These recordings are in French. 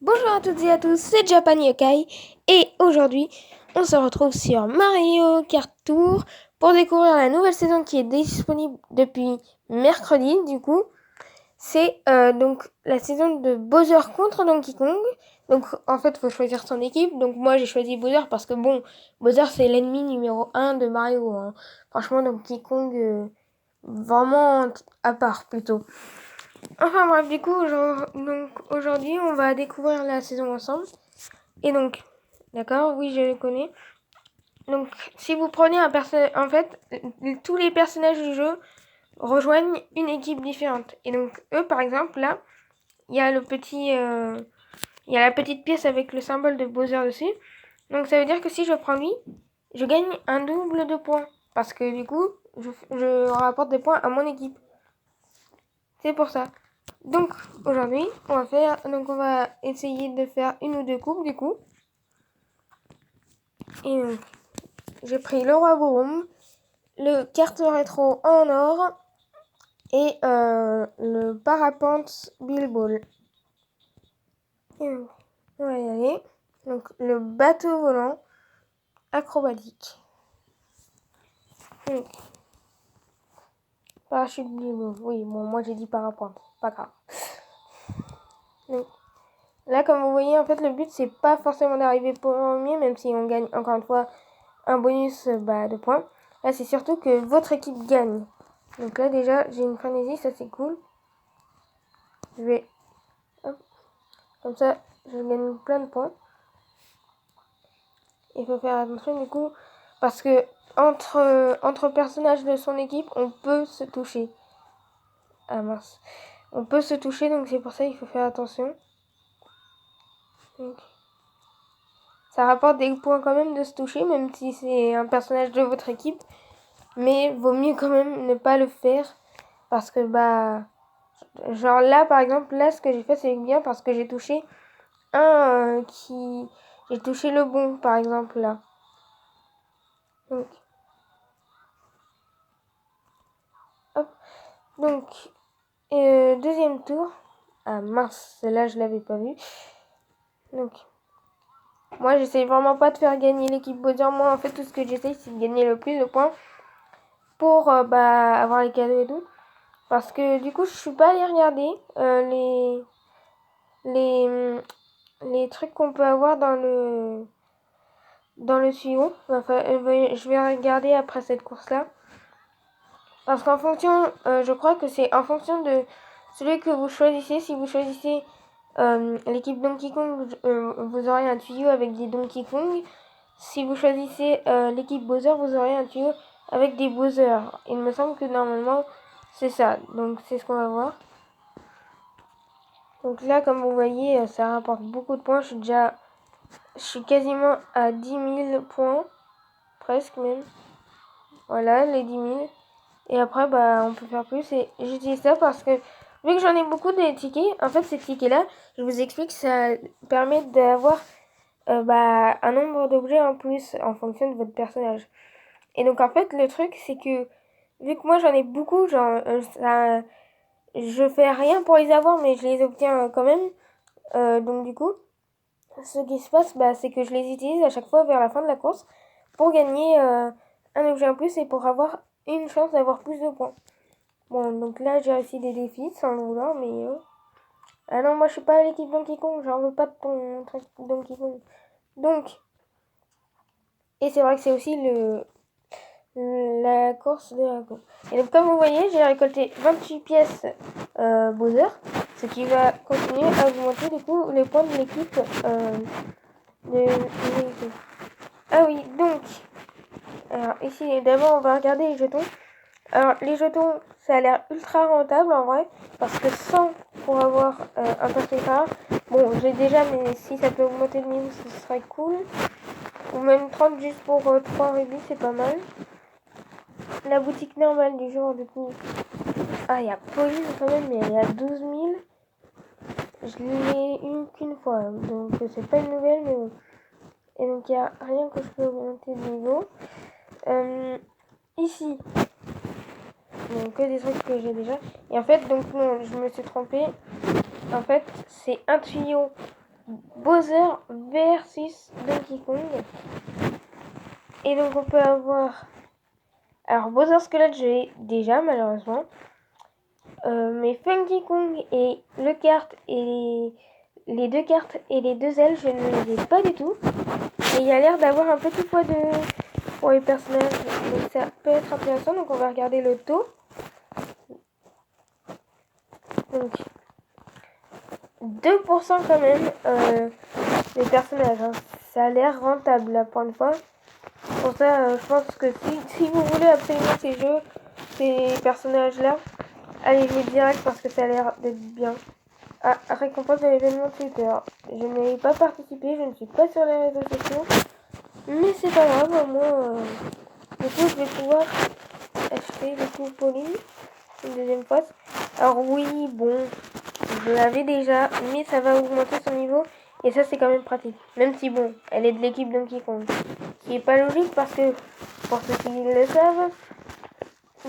Bonjour à toutes et à tous, c'est Japan Yokai et aujourd'hui on se retrouve sur Mario Kart Tour pour découvrir la nouvelle saison qui est disponible depuis mercredi du coup. C'est donc la saison de Bowser contre Donkey Kong. Donc en fait il faut choisir son équipe. Donc moi j'ai choisi Bowser parce que bon, Bowser c'est l'ennemi numéro 1 de Mario. Hein. Franchement Donkey Kong vraiment à part plutôt. Enfin bref, du coup, aujourd'hui, on va découvrir la saison ensemble. Et donc, d'accord, oui, je le connais. Donc, si vous prenez un personnage, en fait, tous les personnages du jeu rejoignent une équipe différente. Et donc, eux, par exemple, là, il y a il y a la petite pièce avec le symbole de Bowser dessus. Donc, ça veut dire que si je prends lui, je gagne un double de points. Parce que du coup, je rapporte des points à mon équipe. C'est pour ça. Donc aujourd'hui, on va essayer de faire une ou deux coupes du coup. Et j'ai pris le roi Boom, le carte rétro en or et le parapente Billball. Et on va y aller. Donc le bateau volant acrobatique. Donc, parachute Billball. Oui, bon, moi j'ai dit parapente, pas grave. Donc, là, comme vous voyez, en fait, le but c'est pas forcément d'arriver premier, même si on gagne encore une fois un bonus de points. Là, c'est surtout que votre équipe gagne. Donc là, déjà, j'ai une frénésie, ça c'est cool. Je vais... Hop, comme ça, je gagne plein de points. Il faut faire attention du coup, parce que entre personnages de son équipe, on peut se toucher. Ah mince. On peut se toucher, donc c'est pour ça qu'il faut faire attention. Donc, ça rapporte des points quand même de se toucher, même si c'est un personnage de votre équipe. Mais vaut mieux quand même ne pas le faire, parce que genre là, par exemple, là, ce que j'ai fait, c'est bien parce que j'ai touché j'ai touché le bon, par exemple, là. Donc, hop. Donc, deuxième tour. Ah mince, celle-là, je l'avais pas vue. Donc, moi, j'essaye vraiment pas de faire gagner l'équipe Bowser. Moi, en fait, tout ce que j'essaye, c'est de gagner le plus de points pour avoir les cadeaux et tout. Parce que, du coup, je suis pas allée regarder les, les trucs qu'on peut avoir dans le tuyau. Enfin, je vais regarder après cette course-là. Parce qu'en fonction, je crois que c'est en fonction de celui que vous choisissez. Si vous choisissez l'équipe Donkey Kong, vous aurez un tuyau avec des Donkey Kong. Si vous choisissez l'équipe Bowser, vous aurez un tuyau avec des Bowser. Il me semble que normalement, c'est ça. Donc, c'est ce qu'on va voir. Donc là, comme vous voyez, ça rapporte beaucoup de points. Je suis quasiment à 10 000 points. Presque même. Voilà, les 10 000. Et après, on peut faire plus. Et j'utilise ça parce que, vu que j'en ai beaucoup des tickets, en fait, ces tickets-là, je vous explique, ça permet d'avoir un nombre d'objets en plus en fonction de votre personnage. Et donc, en fait, le truc, c'est que, vu que moi, j'en ai beaucoup, je fais rien pour les avoir, mais je les obtiens quand même. Donc, du coup, ce qui se passe, c'est que je les utilise à chaque fois vers la fin de la course pour gagner un objet en plus et pour avoir une chance d'avoir plus de points. Bon, donc là, j'ai réussi des défis sans le vouloir, mais... Ah non, moi, je suis pas à l'équipe Donkey Kong, j'en veux pas de ton truc Donkey Kong. Donc, et c'est vrai que c'est aussi la course de la course. Et donc, comme vous voyez, j'ai récolté 28 pièces Bowser, ce qui va continuer à augmenter, du coup, les points de l'équipe de Ah oui, donc, alors ici, d'abord, on va regarder les jetons. Alors, les jetons, ça a l'air ultra rentable en vrai, parce que 100 pour avoir un paquet rare, bon, j'ai déjà, mais si ça peut augmenter de niveau, ce serait cool. Ou même 30 juste pour 3 rubis, c'est pas mal. La boutique normale du jour, du coup, il y a Police quand même, mais elle est à 12 000. Je l'ai eu qu'une fois, donc c'est pas une nouvelle, mais bon. Et donc, il n'y a rien que je peux augmenter de niveau. Ici, donc que des trucs que j'ai déjà. Et en fait, donc non, je me suis trompée. En fait, c'est un tuyau Bowser versus Donkey Kong. Et donc on peut avoir... Alors Bowser Squelette j'ai déjà malheureusement. Mais Funky Kong et le kart et les deux cartes et les deux ailes je ne les ai pas du tout. Et il y a l'air d'avoir un petit poids pour les personnages. Donc ça peut être intéressant. Donc on va regarder le taux. Donc 2% quand même les personnages. Hein. Ça a l'air rentable là pour une fois. Pour ça, je pense que si vous voulez absolument ces personnages-là, allez jouer direct parce que ça a l'air d'être bien. Ah, récompense de l'événement Twitter. Je n'ai pas participé, je ne suis pas sur les réseaux sociaux. Mais c'est pas grave, moi, du coup, je vais pouvoir acheter le coup Pauline une deuxième fois. Alors oui, bon, je l'avais déjà, mais ça va augmenter son niveau. Et ça, c'est quand même pratique. Même si, bon, elle est de l'équipe Donkey Kong. Ce qui est pas logique parce que, pour ceux qui le savent,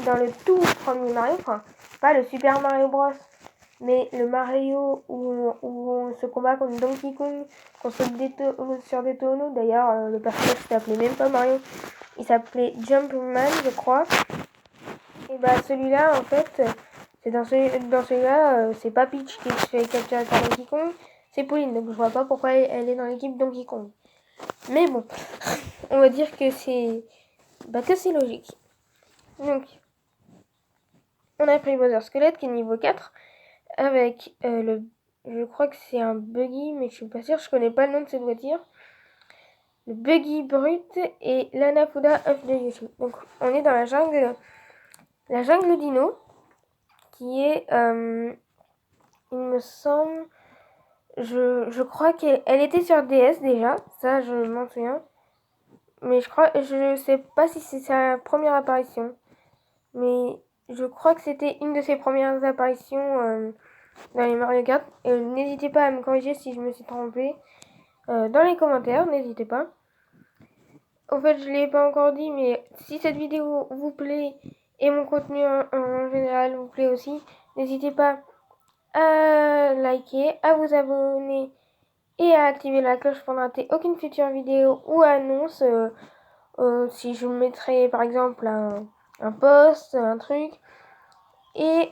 dans le tout premier Mario, enfin, pas le Super Mario Bros, mais le Mario où on se combat contre Donkey Kong, qu'on saute sur des tonneaux. D'ailleurs, le personnage s'appelait même pas Mario, il s'appelait Jumpman, je crois. Et bah celui-là, en fait, c'est dans celui-là, c'est pas Peach qui se fait capturer par Donkey Kong, c'est Pauline. Donc je vois pas pourquoi elle est dans l'équipe Donkey Kong. Mais bon, on va dire que c'est logique. Donc, on a pris Bowser Squelette qui est niveau 4 avec je crois que c'est un buggy, mais je suis pas sûre, je connais pas le nom de cette voiture. Le buggy brut et l'Anafuda of the Yoshi. Donc on est dans la jungle dino, qui est, il me semble, je crois qu'elle était sur DS déjà, ça je m'en souviens. Mais je sais pas si c'est sa première apparition. Mais je crois que c'était une de ses premières apparitions dans les Mario Kart. N'hésitez pas à me corriger si je me suis trompée. Dans les commentaires, n'hésitez pas. En fait, je ne l'ai pas encore dit, mais si cette vidéo vous plaît et mon contenu en général vous plaît aussi, n'hésitez pas à liker, à vous abonner et à activer la cloche pour ne rater aucune future vidéo ou annonce. Si je vous mettrai par exemple un post, un truc. Et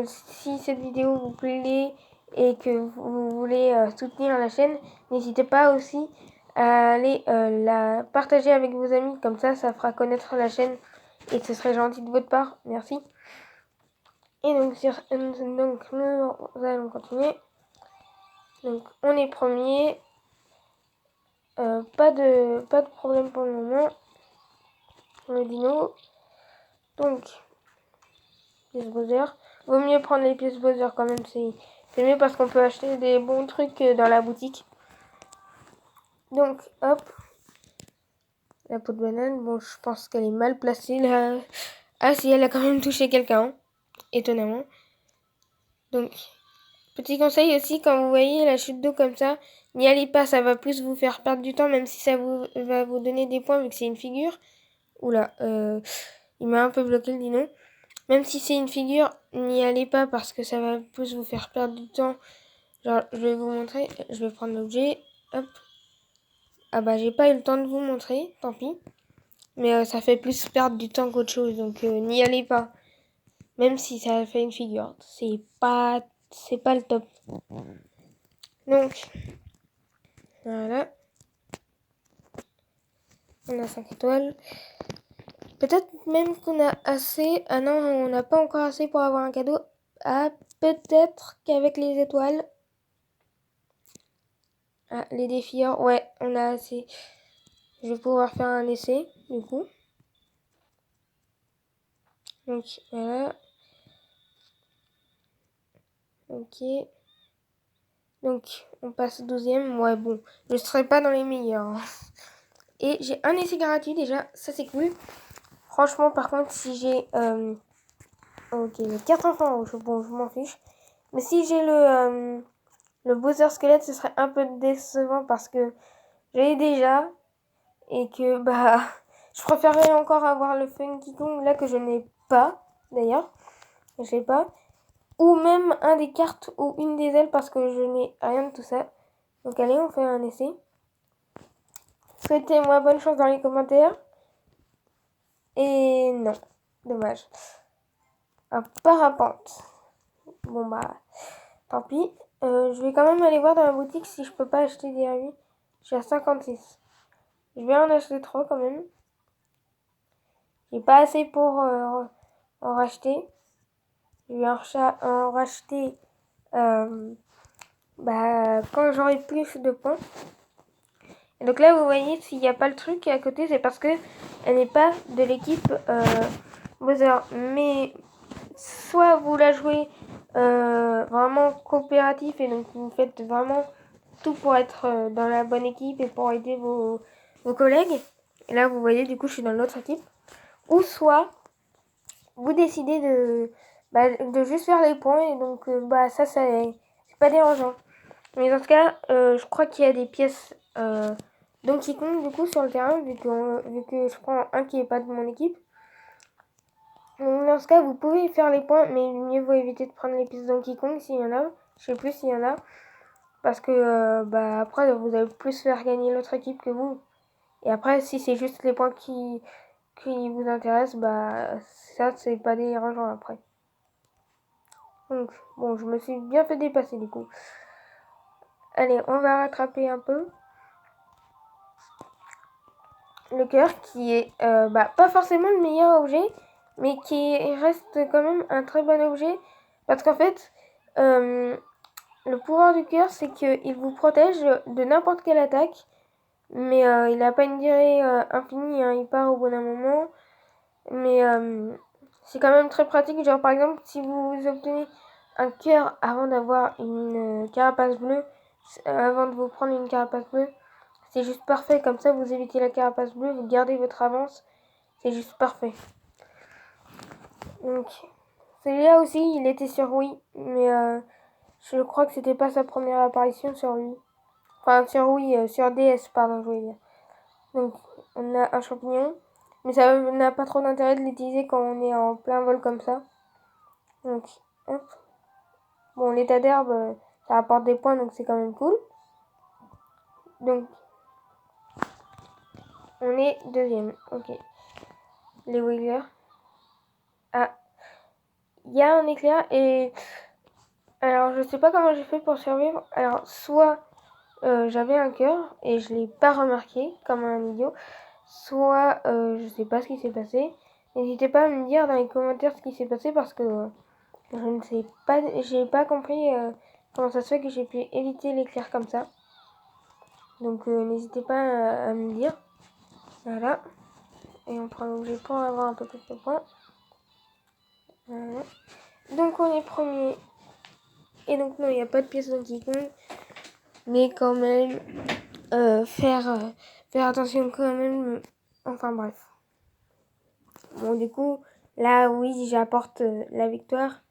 si cette vidéo vous plaît et que vous voulez soutenir la chaîne, n'hésitez pas aussi à aller la partager avec vos amis. Comme ça fera connaître la chaîne et ce serait gentil de votre part. Merci. Et donc, nous allons continuer. Donc, on est premier. Pas de problème pour le moment. Le dino. Donc, pièces Bowser. Vaut mieux prendre les pièces Bowser quand même, c'est mieux parce qu'on peut acheter des bons trucs dans la boutique. Donc, hop. La peau de banane, bon, je pense qu'elle est mal placée là. Ah si, elle a quand même touché quelqu'un, étonnamment. Donc, petit conseil aussi, quand vous voyez la chute d'eau comme ça, n'y allez pas, ça va plus vous faire perdre du temps, même si ça va vous donner des points vu que c'est une figure. Oula, il m'a un peu bloqué le dino. Même si c'est une figure, n'y allez pas parce que ça va plus vous faire perdre du temps. Genre, je vais vous montrer, je vais prendre l'objet, hop. Ah bah j'ai pas eu le temps de vous montrer, tant pis. Mais ça fait plus perdre du temps qu'autre chose, donc n'y allez pas. Même si ça fait une figure, c'est pas le top. Donc, voilà. On a 5 étoiles. Peut-être même qu'on a assez. Ah non, on n'a pas encore assez pour avoir un cadeau. Ah, peut-être qu'avec les étoiles. Ah, les défis, ouais, on a assez. Je vais pouvoir faire un essai, du coup. Donc, voilà. Ok. Donc, on passe au 12e. Ouais, bon, je ne serai pas dans les meilleurs. Et j'ai un essai gratuit déjà, ça c'est cool. Franchement, par contre, si j'ai... ok, les 4 enfants, bon, je m'en fiche. Mais si j'ai le Bowser Squelette, ce serait un peu décevant parce que j'ai déjà. Et que, bah, je préférerais encore avoir le Funky Kong, là, que je n'ai pas, d'ailleurs. Je l'ai pas. Ou même un des cartes ou une des ailes parce que je n'ai rien de tout ça. Donc allez, on fait un essai. Souhaitez-moi bonne chance dans les commentaires. Et non, dommage. Un parapente. Bon bah, tant pis. Je vais quand même aller voir dans la boutique si je peux pas acheter des avis. Je suis à 56. Je vais en acheter 3 quand même. J'ai pas assez pour en racheter. Je vais en racheter quand j'aurai plus de points. Et donc là, vous voyez, s'il n'y a pas le truc à côté, c'est parce que elle n'est pas de l'équipe Bowser. Mais soit vous la jouez vraiment coopératif et donc vous faites vraiment tout pour être dans la bonne équipe et pour aider vos collègues. Et là, vous voyez, du coup, je suis dans l'autre équipe. Ou soit vous décidez de juste faire les points et donc ça c'est pas dérangeant. Mais dans ce cas, je crois qu'il y a des pièces Donkey Kong du coup sur le terrain vu que je prends un qui est pas de mon équipe. Donc dans ce cas, vous pouvez faire les points, mais mieux vaut éviter de prendre les pièces Donkey Kong s'il y en a. Je sais plus s'il y en a. Parce que après, vous allez plus faire gagner l'autre équipe que vous. Et après, si c'est juste les points qui vous intéressent, ça, c'est pas dérangeant après. Donc, bon, je me suis bien fait dépasser du coup. Allez, on va rattraper un peu. Le cœur qui est pas forcément le meilleur objet, mais qui reste quand même un très bon objet. Parce qu'en fait, le pouvoir du cœur, c'est qu'il vous protège de n'importe quelle attaque. Mais il n'a pas une durée infinie, hein, il part au bout d'un moment. Mais c'est quand même très pratique. Genre par exemple, si vous obtenez un cœur avant d'avoir une carapace bleue, avant de vous prendre une carapace bleue, c'est juste parfait. Comme ça, vous évitez la carapace bleue, vous gardez votre avance. C'est juste parfait. Donc, celui-là aussi, il était sur Wii. Mais je crois que c'était pas sa première apparition sur Wii. Enfin, sur Wii, sur DS, pardon, je voulais dire. Donc, on a un champignon. Mais ça n'a pas trop d'intérêt de l'utiliser quand on est en plein vol comme ça. Donc, hop. Bon, l'état d'herbe, ça apporte des points, donc c'est quand même cool. Donc, on est deuxième. Ok. Les Wheelers. Ah. Il y a un éclair et... Alors, je sais pas comment j'ai fait pour survivre. Alors, soit j'avais un cœur et je l'ai pas remarqué, comme un idiot. Soit je sais pas ce qui s'est passé. N'hésitez pas à me dire dans les commentaires ce qui s'est passé parce que je ne sais pas, j'ai pas compris comment ça se fait que j'ai pu éviter l'éclair comme ça. Donc n'hésitez pas à me dire. Voilà. Et on prend l'objet pour avoir un peu plus de points. Voilà. Donc on est premier. Et donc non, il n'y a pas de pièce Donkey Kong. Mais quand même, faire attention quand même. Enfin bref. Bon du coup, là oui, j'apporte la victoire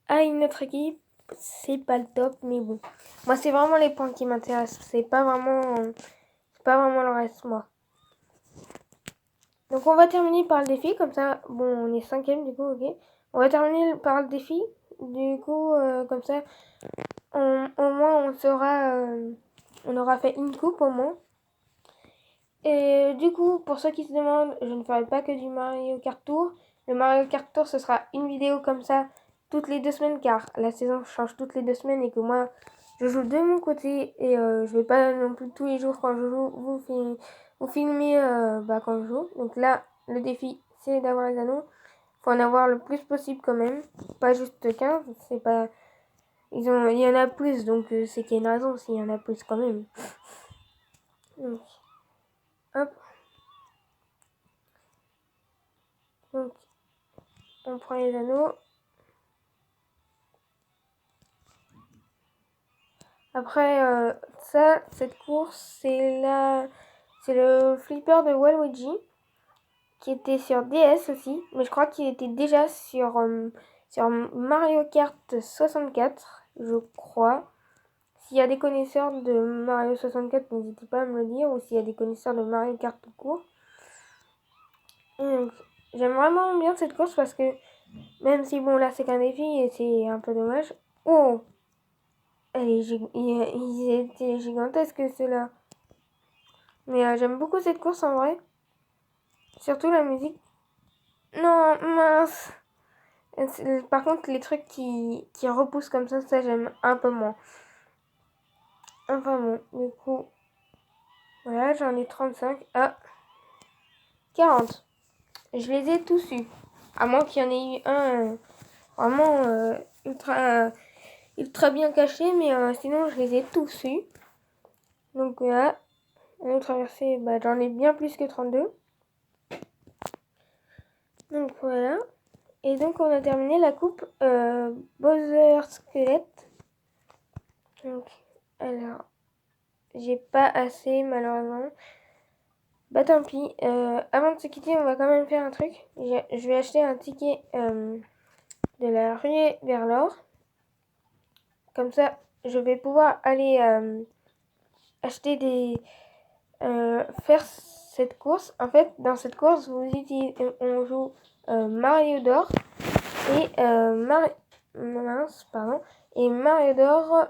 à une autre équipe. C'est pas le top, mais bon. Moi, c'est vraiment les points qui m'intéressent. C'est pas vraiment le reste, moi. Donc, on va terminer par le défi. Comme ça, bon, on est cinquième, du coup, ok. On va terminer par le défi. Du coup, comme ça, au moins, on aura fait une coupe, au moins. Et du coup, pour ceux qui se demandent, je ne ferai pas que du Mario Kart Tour. Le Mario Kart Tour, ce sera une vidéo comme ça toutes les 2 semaines, car la saison change toutes les 2 semaines et que moi, je joue de mon côté et je vais pas non plus tous les jours quand je joue vous filmer quand je joue. Donc là, le défi, c'est d'avoir les anneaux. Faut en avoir le plus possible quand même. Pas juste 15, c'est pas... il y en a plus, donc c'est qu'il y a une raison s'il y en a plus quand même. Donc, hop. Donc, on prend les anneaux. Après, cette course, c'est le flipper de Waluigi qui était sur DS aussi, mais je crois qu'il était déjà sur Mario Kart 64, je crois. S'il y a des connaisseurs de Mario 64, n'hésitez pas à me le dire, ou s'il y a des connaisseurs de Mario Kart tout court. J'aime vraiment bien cette course parce que, même si bon là c'est qu'un défi et c'est un peu dommage. Oh! ils étaient gigantesques ceux-là. Mais j'aime beaucoup cette course en vrai. Surtout la musique. Non, mince. Par contre, les trucs qui repoussent comme ça j'aime un peu moins. Enfin bon, du coup, voilà, j'en ai 35 à 40. Je les ai tous eus. À moins qu'il y en ait eu un vraiment ultra bien caché, mais sinon je les ai tous eus. Donc voilà, on a traversé, j'en ai bien plus que 32. Donc voilà. Et donc on a terminé la coupe Bowser Squelette. Donc alors, j'ai pas assez malheureusement. Bah tant pis. Avant de se quitter, on va quand même faire un truc. Je vais acheter un ticket de la ruée vers l'or. Comme ça, je vais pouvoir aller acheter faire cette course. En fait, dans cette course, on joue Mario d'or et Et Mario d'or,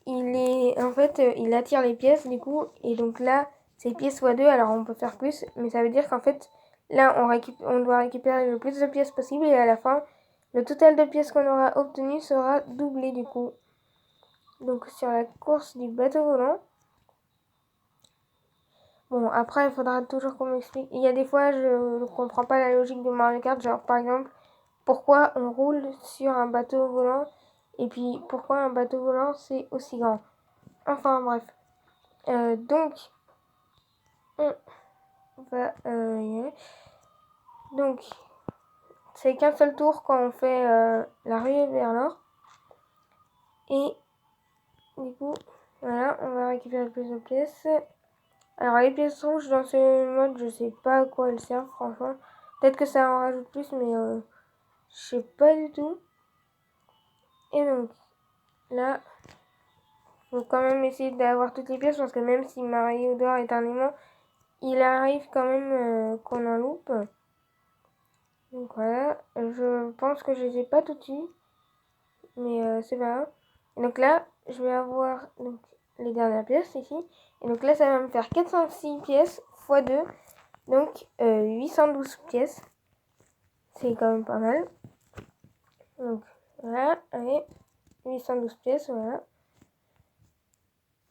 il attire les pièces du coup, et donc là, c'est pièces x2, alors on peut faire plus, mais ça veut dire qu'en fait, là, on doit récupérer le plus de pièces possible, et à la fin, le total de pièces qu'on aura obtenu sera doublé du coup. Donc sur la course du bateau volant. Bon, après, il faudra toujours qu'on m'explique. Il y a des fois, je ne comprends pas la logique de Mario Kart. Genre, par exemple, pourquoi on roule sur un bateau volant et puis pourquoi un bateau volant c'est aussi grand. Enfin, bref. Donc, on va y aller. Donc, c'est qu'un seul tour quand on fait la ruée vers l'or. Et du coup, voilà, on va récupérer plus de pièces. Alors les pièces rouges dans ce mode, je sais pas à quoi elles servent franchement. Peut-être que ça en rajoute plus, mais je sais pas du tout. Et donc là, faut quand même essayer d'avoir toutes les pièces parce que même si Mario d'or est un aimant, il arrive quand même qu'on en loupe. Donc voilà, je pense que je les ai pas toutes eues, mais c'est pas grave. Et donc là, je vais avoir donc, les dernières pièces ici. Et donc là, ça va me faire 406 pièces x 2. Donc 812 pièces. C'est quand même pas mal. Donc voilà, allez. 812 pièces, voilà.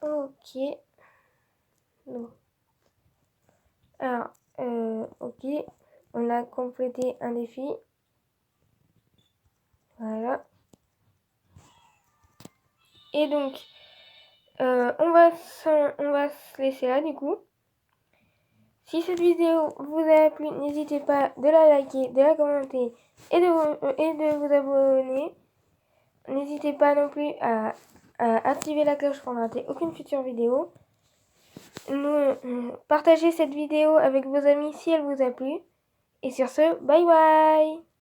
Ok. Donc, alors, ok. On a complété un défi. Voilà. Et donc, on va se laisser là du coup. Si cette vidéo vous a plu, n'hésitez pas de la liker, de la commenter et de vous abonner. N'hésitez pas non plus à activer la cloche pour ne rater aucune future vidéo. Partagez cette vidéo avec vos amis si elle vous a plu. Et sur ce, bye bye!